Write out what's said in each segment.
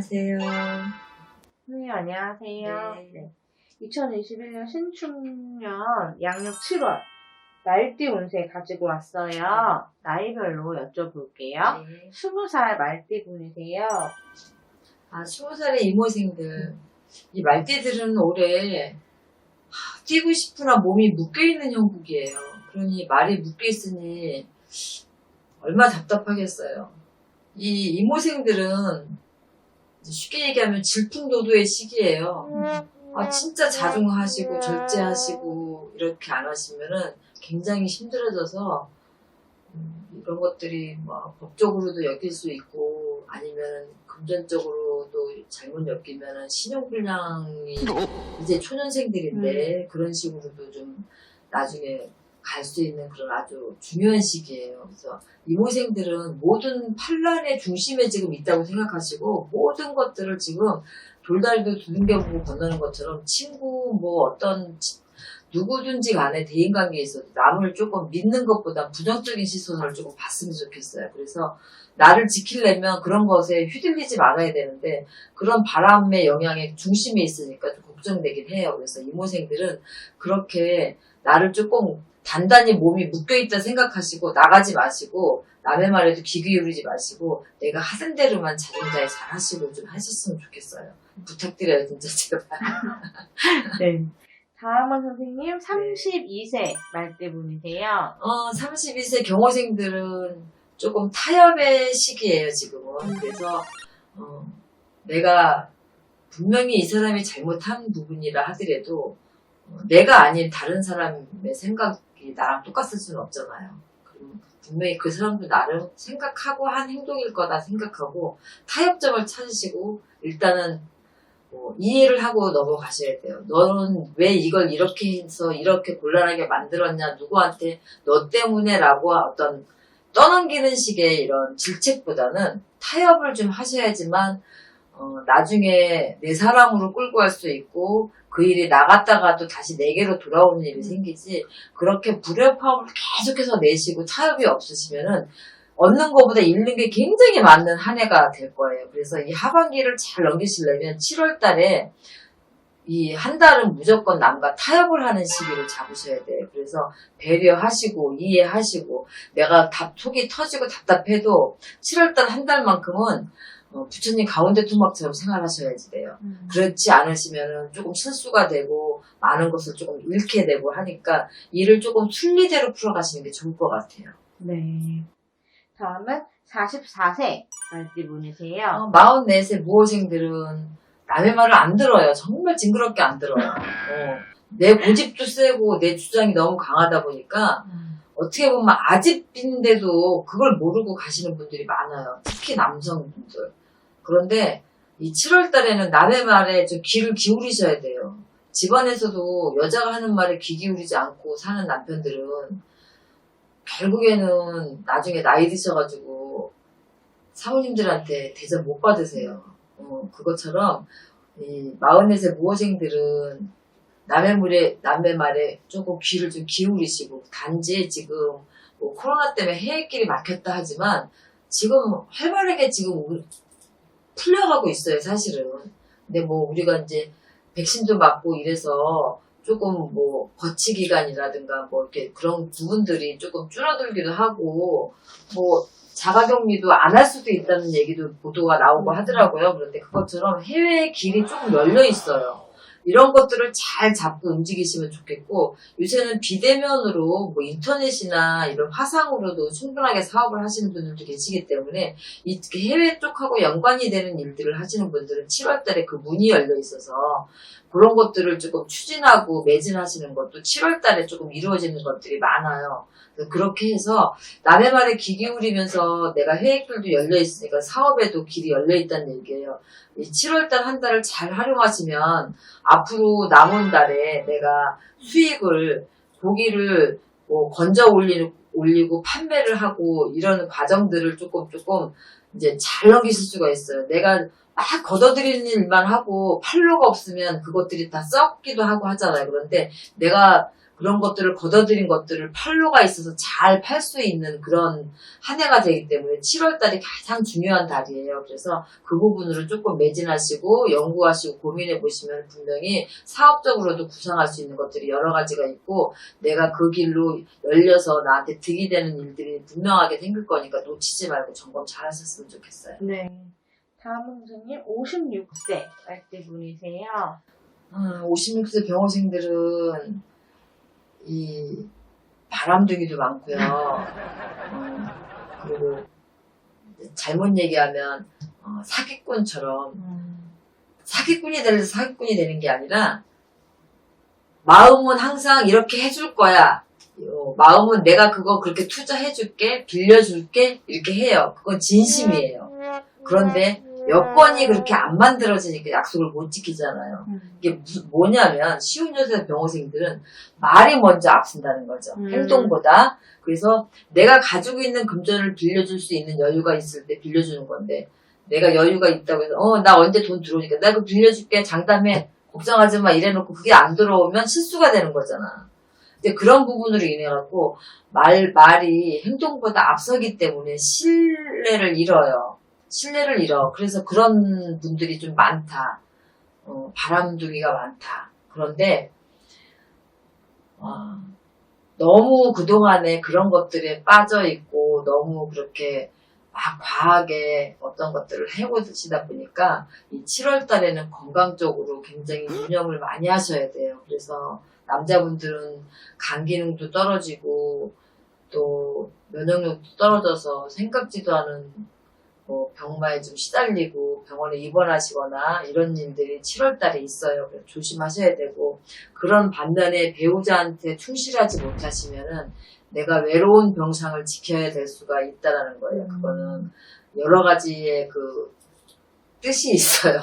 안녕하세요. 네, 안녕하세요. 네. 2021년 신축년 양력 7월 말띠 운세 가지고 왔어요. 나이별로 여쭤볼게요. 네. 20살 말띠 분이세요. 20살의 이모생들. 이 말띠들은 올해 뛰고 싶으나 몸이 묶여있는 형국이에요. 그러니 말이 묶여있으니 얼마나 답답하겠어요. 이 이모생들은 쉽게 얘기하면 질풍노도의 시기예요. 진짜 자중하시고 절제하시고 이렇게 안 하시면은 굉장히 힘들어져서 이런 것들이 뭐 법적으로도 엮일 수 있고 아니면 금전적으로도 잘못 엮이면은 신용불량이 이제 초년생들인데 그런 식으로도 좀 나중에 갈 수 있는 그런 아주 중요한 시기예요. 그래서 이모생들은 모든 판란의 중심에 지금 있다고 생각하시고 모든 것들을 지금 돌다리도 두둥겨보고 건너는 것처럼 친구 뭐 어떤 누구든지 간에 대인관계에 있어도 남을 조금 믿는 것보다 부정적인 시선을 조금 봤으면 좋겠어요. 그래서 나를 지키려면 그런 것에 휘둘리지 말아야 되는데 그런 바람의 영향의 중심에 있으니까 좀 걱정되긴 해요. 그래서 이모생들은 그렇게 나를 조금 단단히 몸이 묶여있다 생각하시고 나가지 마시고 남의 말에도 귀 기울이지 마시고 내가 하던 대로만 자중자애 잘 하시고 좀 하셨으면 좋겠어요. 부탁드려요, 진짜 제발. 네. 다음은 선생님 32세 말띠 분이세요. 32세 경호생들은 조금 타협의 시기예요, 지금은. 그래서 내가 분명히 이 사람이 잘못한 부분이라 하더라도 내가 아닌 다른 사람의 생각이 나랑 똑같을 수는 없잖아요. 그럼 분명히 그 사람도 나를 생각하고 한 행동일 거다 생각하고 타협점을 찾으시고 일단은 이해를 하고 넘어가셔야 돼요. 너는 왜 이걸 이렇게 해서 이렇게 곤란하게 만들었냐, 누구한테 너 때문에 라고 어떤 떠넘기는 식의 이런 질책보다는 타협을 좀 하셔야지만 나중에 내 사람으로 끌고 갈 수 있고 그 일이 나갔다가도 다시 내게로 돌아오는 일이 생기지 그렇게 불협화음을 계속해서 내시고 타협이 없으시면은 얻는 것보다 잃는 게 굉장히 많은 한 해가 될 거예요. 그래서 이 하반기를 잘 넘기시려면 7월 달에 이 한 달은 무조건 남과 타협을 하는 시기를 잡으셔야 돼요. 그래서 배려하시고 이해하시고 내가 속이 터지고 답답해도 7월 달 한 달만큼은 부처님 가운데 토막처럼 생활하셔야지 돼요. 그렇지 않으시면 조금 실수가 되고 많은 것을 조금 잃게 되고 하니까 일을 조금 순리대로 풀어가시는 게 좋을 것 같아요. 네. 다음은 44세 말띠 분이세요. 44세 무호생들은 남의 말을 안 들어요. 정말 징그럽게 안 들어요. 내 고집도 세고 내 주장이 너무 강하다 보니까 어떻게 보면 아집인데도 그걸 모르고 가시는 분들이 많아요. 특히 남성분들. 그런데 이 7월 달에는 남의 말에 좀 귀를 기울이셔야 돼요. 집안에서도 여자가 하는 말에 귀 기울이지 않고 사는 남편들은 결국에는 나중에 나이 드셔가지고 사모님들한테 대접 못 받으세요. 그것처럼 이 44세 무호생들은 남의 말에 조금 귀를 좀 기울이시고 단지 지금 뭐 코로나 때문에 해외길이 막혔다 하지만 지금 활발하게 지금 풀려가고 있어요, 사실은. 근데 뭐 우리가 이제 백신도 맞고 이래서 조금 뭐 거치 기간이라든가 뭐 이렇게 그런 부분들이 조금 줄어들기도 하고 뭐 자가격리도 안 할 수도 있다는 얘기도 보도가 나오고 하더라고요. 그런데 그것처럼 해외의 길이 조금 열려 있어요. 이런 것들을 잘 잡고 움직이시면 좋겠고 요새는 비대면으로 뭐 인터넷이나 이런 화상으로도 충분하게 사업을 하시는 분들도 계시기 때문에 이 해외 쪽하고 연관이 되는 일들을 하시는 분들은 7월 달에 그 문이 열려 있어서 그런 것들을 조금 추진하고 매진하시는 것도 7월 달에 조금 이루어지는 것들이 많아요. 그렇게 해서 남의 말에 귀 기울이면서 내가 해외길도 열려 있으니까 사업에도 길이 열려 있다는 얘기예요. 이 7월달 한 달을 잘 활용하시면 앞으로 남은 달에 내가 수익을 고기를 뭐 건져 올리고 판매를 하고 이런 과정들을 조금 이제 잘 넘기실 수가 있어요. 내가 막 걷어들이는 일만 하고 팔로가 없으면 그것들이 다 썩기도 하고 하잖아요. 그런데 내가 그런 것들을 걷어들인 것들을 팔로가 있어서 잘 팔 수 있는 그런 한 해가 되기 때문에 7월달이 가장 중요한 달이에요. 그래서 그 부분으로 조금 매진하시고 연구하시고 고민해 보시면 분명히 사업적으로도 구상할 수 있는 것들이 여러 가지가 있고 내가 그 길로 열려서 나한테 득이 되는 일들이 분명하게 생길 거니까 놓치지 말고 점검 잘 하셨으면 좋겠어요. 네. 다음 선생님 56세 말띠분이세요. 56세 병호생들은 이 바람둥이도 많고요. 그리고 잘못 얘기하면 사기꾼처럼 사기꾼이 되려서 사기꾼이 되는 게 아니라 마음은 항상 이렇게 해줄 거야. 마음은 내가 그거 그렇게 투자해줄게, 빌려줄게 이렇게 해요. 그건 진심이에요. 그런데 여건이 그렇게 안 만들어지니까 약속을 못 지키잖아요. 이게 뭐냐면 쉬운 요새 병호생들은 말이 먼저 앞선다는 거죠. 행동보다. 그래서 내가 가지고 있는 금전을 빌려줄 수 있는 여유가 있을 때 빌려주는 건데 내가 여유가 있다고 해서 나 언제 돈 들어오니까 내가 그거 빌려줄게 장담해 걱정하지 마 이래놓고 그게 안 들어오면 실수가 되는 거잖아. 이제 그런 부분으로 인해 갖고 말이 행동보다 앞서기 때문에 신뢰를 잃어요. 신뢰를 잃어. 그래서 그런 분들이 좀 많다. 바람둥이가 많다. 그런데 너무 그동안에 그런 것들에 빠져있고 너무 그렇게 막 과하게 어떤 것들을 해오시다 보니까 이 7월 달에는 건강 적으로 굉장히 유념을 많이 하셔야 돼요. 그래서 남자분들은 간 기능도 떨어지고 또 면역력도 떨어져서 생각지도 않은 병마에 좀 시달리고 병원에 입원하시거나 이런 일들이 7월 달에 있어요. 그래서 조심하셔야 되고 그런 반면에 배우자한테 충실하지 못하시면은 내가 외로운 병상을 지켜야 될 수가 있다라는 거예요. 그거는 여러 가지의 그 뜻이 있어요.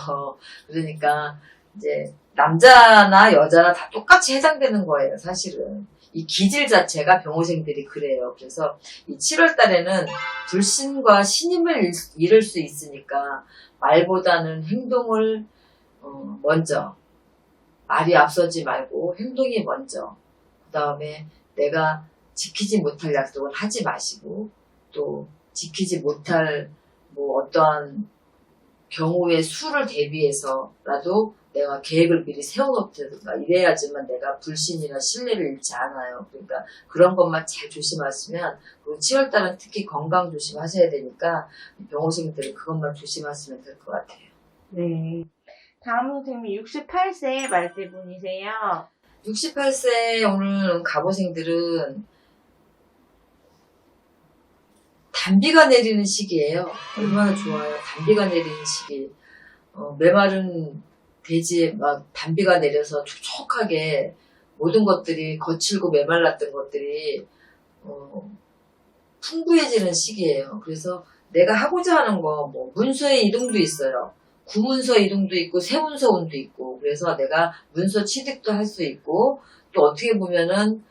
그러니까 이제 남자나 여자나 다 똑같이 해당되는 거예요. 사실은. 이 기질 자체가 병호생들이 그래요. 그래서 이 7월 달에는 불신과 신임을 잃을 수 있으니까 말보다는 행동을 먼저 말이 앞서지 말고 행동이 먼저 그 다음에 내가 지키지 못할 약속은 하지 마시고 또 지키지 못할 어떠한 경우의 수를 대비해서라도 내가 계획을 미리 세워놓든가 이래야지만 내가 불신이나 신뢰를 잃지 않아요. 그러니까 그런 것만 잘 조심하시면 그리고 7월달은 특히 건강 조심하셔야 되니까 병호생들은 그것만 조심하시면 될 것 같아요. 네. 다음 선생님이 68세 말띠분이세요. 68세 오늘 갑오생들은 단비가 내리는 시기예요. 얼마나 좋아요. 단비가 내리는 시기. 메마른 대지에 막 단비가 내려서 촉촉하게 모든 것들이 거칠고 메말랐던 것들이 풍부해지는 시기예요. 그래서 내가 하고자 하는 거 문서의 이동도 있어요. 구문서 이동도 있고 세문서 운도 있고 그래서 내가 문서 취득도 할 수 있고 또 어떻게 보면은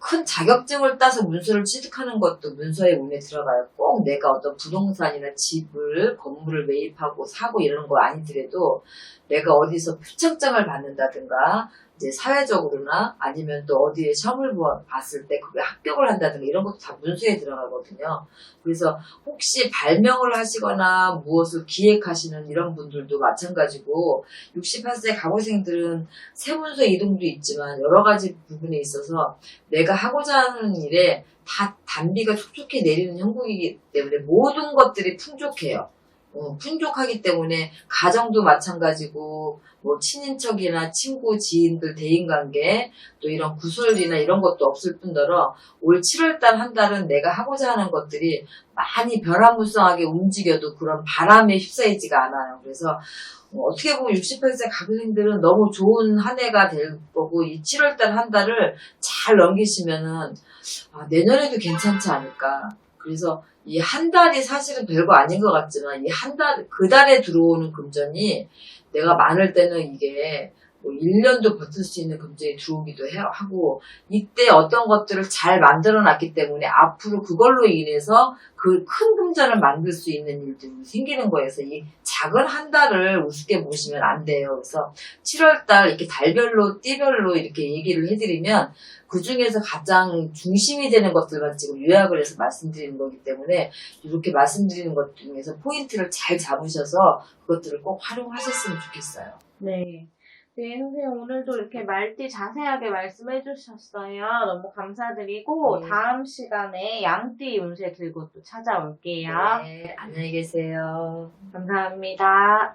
큰 자격증을 따서 문서를 취득하는 것도 문서의 운에 들어가요. 꼭 내가 어떤 부동산이나 집을, 건물을 매입하고 사고 이러는 거 아니더라도 내가 어디서 표창장을 받는다든가 이제 사회적으로나 아니면 또 어디에 시험을 봤을 때 그게 합격을 한다든가 이런 것도 다 문서에 들어가거든요. 그래서 혹시 발명을 하시거나 무엇을 기획하시는 이런 분들도 마찬가지고 68세 갑오생들은 세문서 이동도 있지만 여러 가지 부분에 있어서 내가 하고자 하는 일에 다 단비가 촉촉히 내리는 형국이기 때문에 모든 것들이 풍족해요. 풍족하기 때문에 가정도 마찬가지고 친인척이나 친구, 지인들, 대인관계 또 이런 구설이나 이런 것도 없을 뿐더러 올 7월달 한 달은 내가 하고자 하는 것들이 많이 변화무쌍하게 움직여도 그런 바람에 휩싸이지가 않아요. 그래서 어떻게 보면 68세 갑오생들은 너무 좋은 한 해가 될 거고 이 7월달 한 달을 잘 넘기시면은 내년에도 괜찮지 않을까. 그래서 이 한 달이 사실은 별거 아닌 것 같지만 이 한 달, 그 달에 들어오는 금전이 내가 많을 때는 이게 뭐 1년도 버틸 수 있는 금전이 들어오기도 하고, 이때 어떤 것들을 잘 만들어 놨기 때문에 앞으로 그걸로 인해서 그 큰 금전을 만들 수 있는 일들이 생기는 거여서 이 작은 한 달을 우습게 보시면 안 돼요. 그래서 7월달 이렇게 달별로 띠별로 이렇게 얘기를 해드리면 그 중에서 가장 중심이 되는 것들만 지금 요약을 해서 말씀드리는 거기 때문에 이렇게 말씀드리는 것 중에서 포인트를 잘 잡으셔서 그것들을 꼭 활용하셨으면 좋겠어요. 네. 네, 선생님 오늘도 이렇게 말띠 자세하게 말씀해 주셨어요. 너무 감사드리고 네. 다음 시간에 양띠 운세 들고 또 찾아올게요. 네, 안녕히 계세요. 감사합니다.